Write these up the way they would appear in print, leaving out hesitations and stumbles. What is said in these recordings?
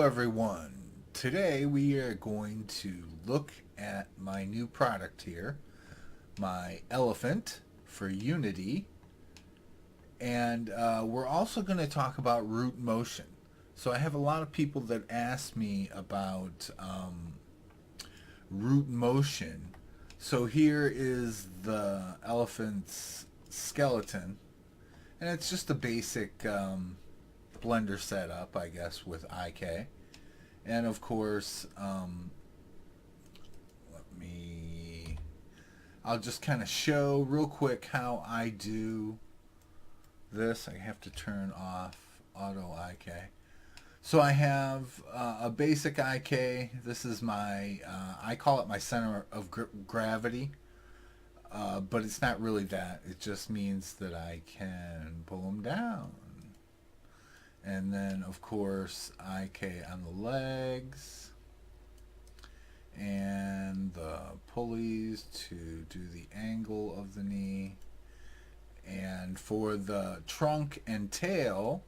everyone. Today we are going to look at my new product here, my elephant for Unity, and we're also going to talk about root motion. So I have a lot of people that ask me about root motion. So here is the elephant's skeleton, and it's just a basic Blender setup, I guess, with IK. And of course, I'll just kind of show real quick how I do this. I have to turn off auto IK. So I have a basic IK. This is my, I call it my center of gravity, but it's not really that. It just means that I can pull them down. And then, of course, IK on the legs and the pulleys to do the angle of the knee. And for the trunk and tail,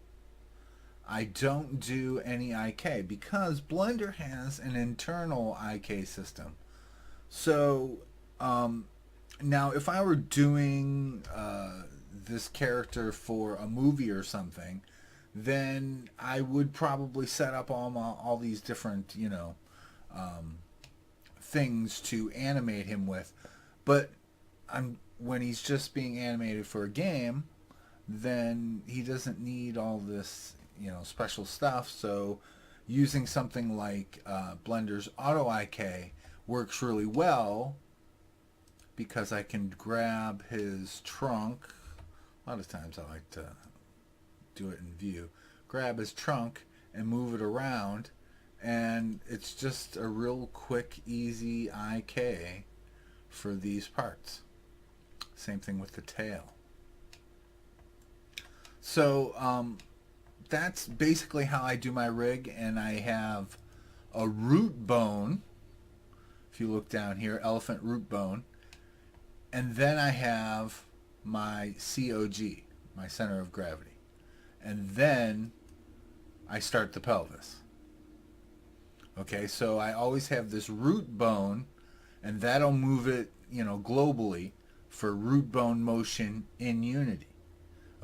I don't do any IK because Blender has an internal IK system. So now if I were doing this character for a movie or something, then I would probably set up all these different, things to animate him with. But when he's just being animated for a game, then he doesn't need all this, special stuff. So using something like Blender's Auto IK works really well because I can grab his trunk. A lot of times I like to do it in view. Grab his trunk and move it around, and it's just a real quick, easy IK for these parts. Same thing with the tail. So that's basically how I do my rig, and I have a root bone. If you look down here, elephant root bone, and then I have my COG, my center of gravity. And then I start the pelvis. Okay, so I always have this root bone, and that'll move it, globally for root bone motion in Unity.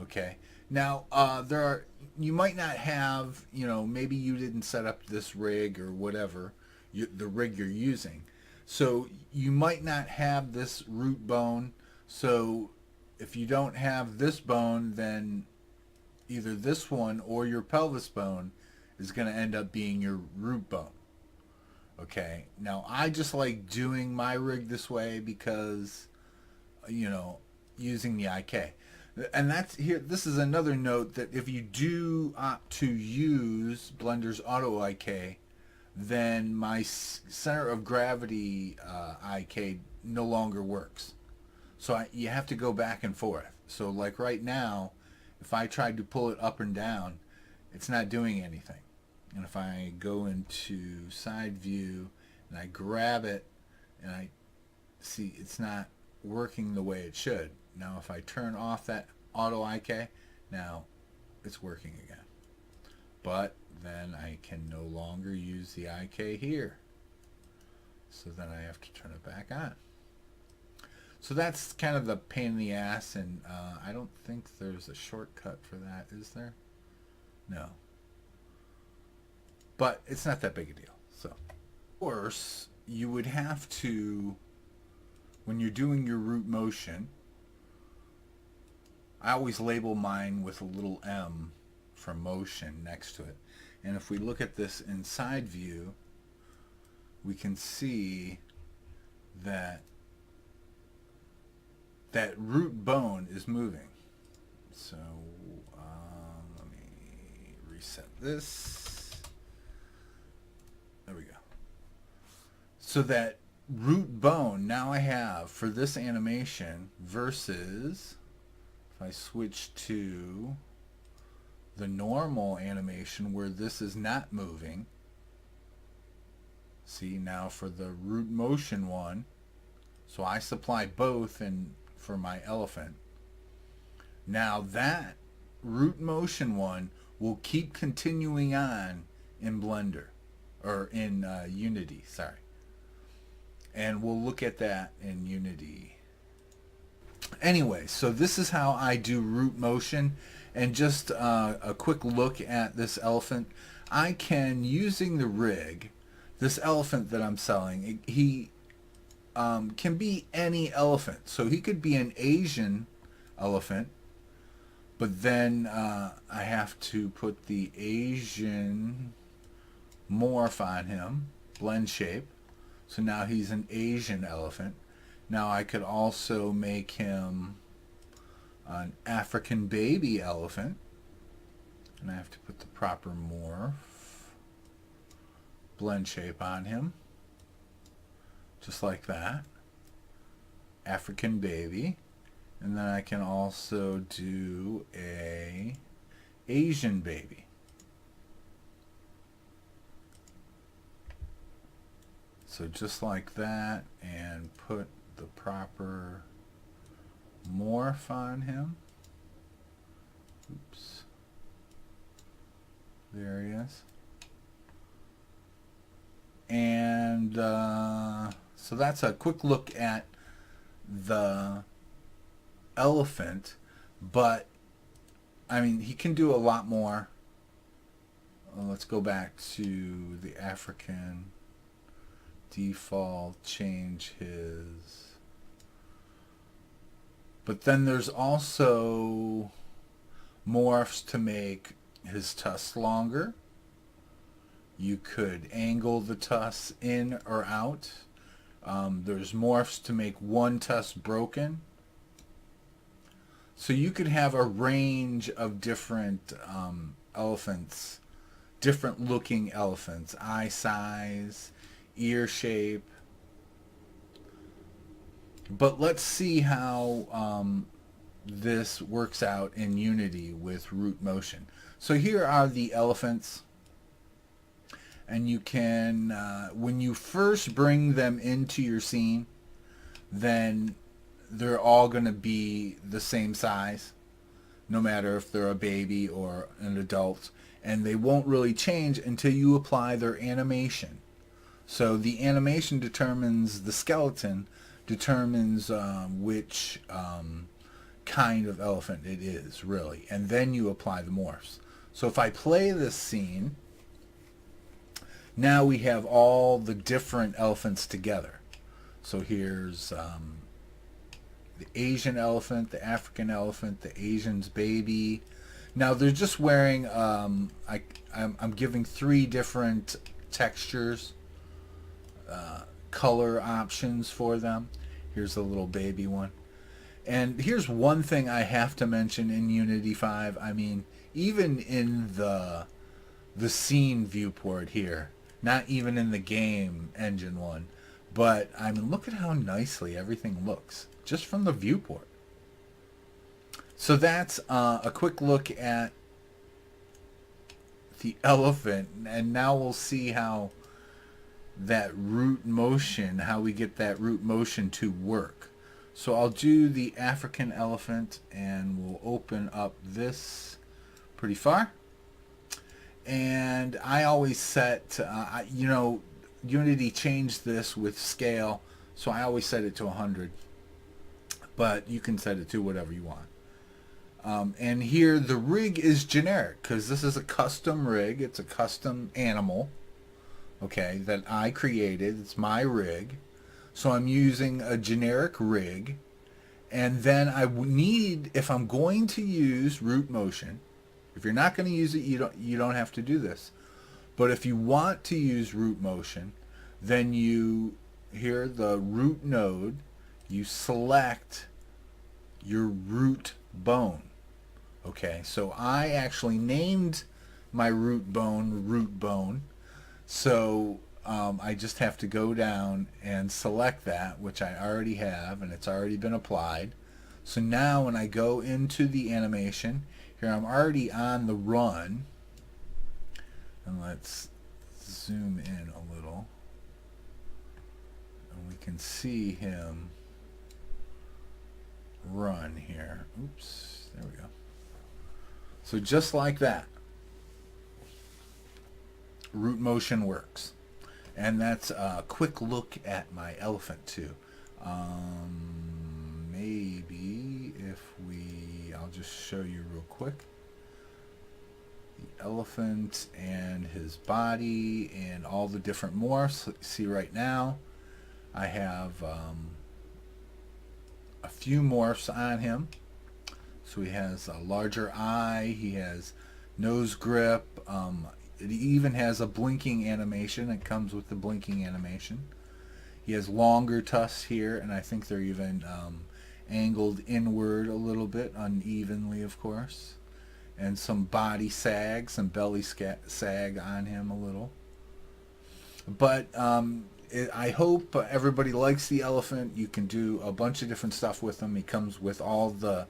Okay, now you might not have, maybe you didn't set up this rig or whatever, the rig you're using. So you might not have this root bone. So if you don't have this bone, then either this one or your pelvis bone is going to end up being your root bone. Okay, now I just like doing my rig this way because, using the IK. And that's here. This is another note that if you do opt to use Blender's Auto IK, then my center of gravity IK no longer works. So you have to go back and forth. So like right now, if I tried to pull it up and down, it's not doing anything. And if I go into side view and I grab it and I see it's not working the way it should. Now if I turn off that auto IK, now it's working again. But then I can no longer use the IK here. So then I have to turn it back on. So that's kind of the pain in the ass, and I don't think there's a shortcut for that, is there? No. But it's not that big a deal. So, of course, you would have to, when you're doing your root motion, I always label mine with a little M for motion next to it. And if we look at this inside view, we can see that root bone is moving. So let me reset this. There we go. So that root bone now I have for this animation versus if I switch to the normal animation where this is not moving. See, now for the root motion one, so I supply both for my elephant. Now that root motion one will keep continuing on in Blender, or in Unity, sorry. And we'll look at that in Unity. Anyway, so this is how I do root motion. And just a quick look at this elephant. I can, using the rig, this elephant that I'm selling, he can be any elephant. So he could be an Asian elephant, but then I have to put the Asian morph on him, blend shape. So now he's an Asian elephant. Now I could also make him an African baby elephant. And I have to put the proper morph, blend shape on him. Just like that. African baby. And then I can also do a Asian baby. So just like that, and put the proper morph on him. Oops. There he is. And so that's a quick look at the elephant, but I mean, he can do a lot more. Let's go back to the African default, change his. But then there's also morphs to make his tusks longer. You could angle the tusks in or out. There's morphs to make one tusk broken. So you could have a range of different elephants, different looking elephants, eye size, ear shape. But let's see how this works out in Unity with root motion. So here are the elephants. And you can, when you first bring them into your scene, then they're all going to be the same size, no matter if they're a baby or an adult. And they won't really change until you apply their animation. So the animation determines, the skeleton determines which kind of elephant it is, really. And then you apply the morphs. So if I play this scene, now we have all the different elephants together. So here's the Asian elephant, the African elephant, the Asian's baby. Now they're just wearing, I'm giving 3 different textures, color options for them. Here's the little baby one. And here's one thing I have to mention in Unity 5. I mean, even in the scene viewport here, not even in the game engine one, but I mean, look at how nicely everything looks just from the viewport. So that's a quick look at the elephant, and now we'll see how that root motion, how we get that root motion to work. So I'll do the African elephant, and we'll open up this pretty far. And I always set, you know, Unity changed this with scale, so I always set it to 100. But you can set it to whatever you want. And here the rig is generic, because this is a custom rig. It's a custom animal, okay, that I created. It's my rig. So I'm using a generic rig. And then I need, if I'm going to use root motion, if you're not going to use it, you don't have to do this. But if you want to use root motion, then you, here, the root node, you select your root bone. Okay, so I actually named my root bone. So I just have to go down and select that, which I already have, and it's already been applied. So now when I go into the animation, here I'm already on the run. And let's zoom in a little. And we can see him run here. Oops, there we go. So just like that. root motion works. And that's a quick look at my elephant too. Maybe if I'll just show you real quick. The elephant and his body and all the different morphs. See right now, I have a few morphs on him. So he has a larger eye, he has nose grip, it even has a blinking animation. It comes with the blinking animation. He has longer tusks here, and I think they're even angled inward a little bit, unevenly of course. And some body sag, some belly sag on him a little. But I hope everybody likes the elephant. You can do a bunch of different stuff with him. He comes with all the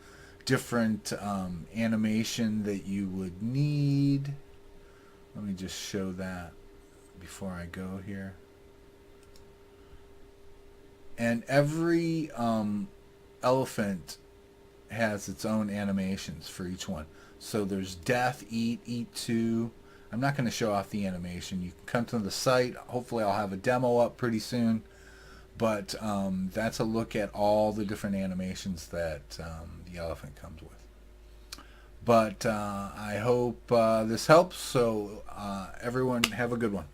different animation that you would need. Let me just show that before I go here. And every elephant has its own animations for each one. So there's death, eat to. I'm not going to show off the animation. You can come to the site. Hopefully I'll have a demo up pretty soon. But that's a look at all the different animations that the elephant comes with. But I hope this helps. So everyone have a good one.